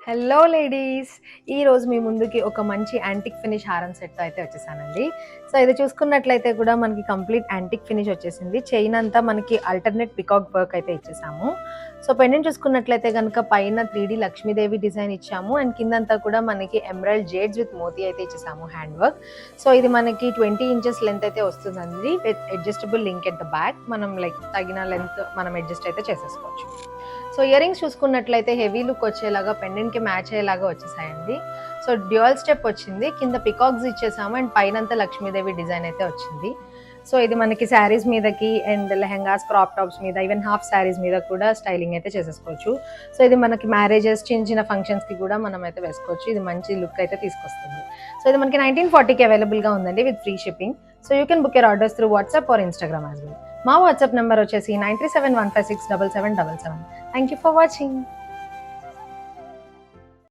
Hello ladies! ఈరోజు మీ ముందుకి ఒక మంచి యాంటిక్ ఫినిష్ హారం సెట్‌తో అయితే వచ్చేసానండి. సో, ఇది చూసుకున్నట్లయితే కూడా మనకి కంప్లీట్ యాంటిక్ ఫినిష్ వచ్చేసింది. చైన్ అంతా మనకి ఆల్టర్‌నేట్ పికాక్ వర్క్ అయితే ఇచ్చేసాము. సో, పెండెంట్ చూసుకున్నట్లయితే గనుక పైన 3 లక్ష్మీదేవి డిజైన్ ఇచ్చాము. అండ్ కిందంతా కూడా మనకి ఎమరాల్డ్ జేడ్స్ విత్ మోతీ అయితే ఇచ్చేసాము హ్యాండ్ వర్క్. సో, ఇది మనకి 20 ఇంచెస్ లెంత్ అయితే వస్తుందండి. With adjustable link at the back. మనం తగిన లెంత్ మనం అడ్జస్ట్ అయితే చేసేసుకోవచ్చు. సో ఇయర్ రింగ్స్ చూసుకున్నట్లయితే హెవీ లుక్ వచ్చేలాగా పెండెంట్‌కి మ్యాచ్ అయ్యేలాగా వచ్చేసాయండి. సో డ్యూయల్ స్టెప్ వచ్చింది. కింద పికాక్స్ ఇచ్చేసాము అండ్ పైనంతా లక్ష్మీదేవి డిజైన్ అయితే వచ్చింది. సో ఇది మనకి శారీస్ మీదకి అండ్ లెహెంగాస్, క్రాప్ టాప్స్ మీద, ఈవెన్ హాఫ్ శారీస్ మీద కూడా స్టైలింగ్ అయితే చేసేసుకోవచ్చు. సో ఇది మనకి మ్యారేజెస్, చిన్న చిన్న ఫంక్షన్స్‌కి కూడా మనం అయితే వేసుకోవచ్చు. ఇది మంచి లుక్ అయితే తీసుకొస్తుంది. సో ఇది మనకి 1940కి అవైలబుల్‌గా ఉందండి with free shipping. So you can book your orders through WhatsApp or Instagram as well. మా వాట్సాప్ నెంబర్ వచ్చేసి 9371567777. Thank you for watching.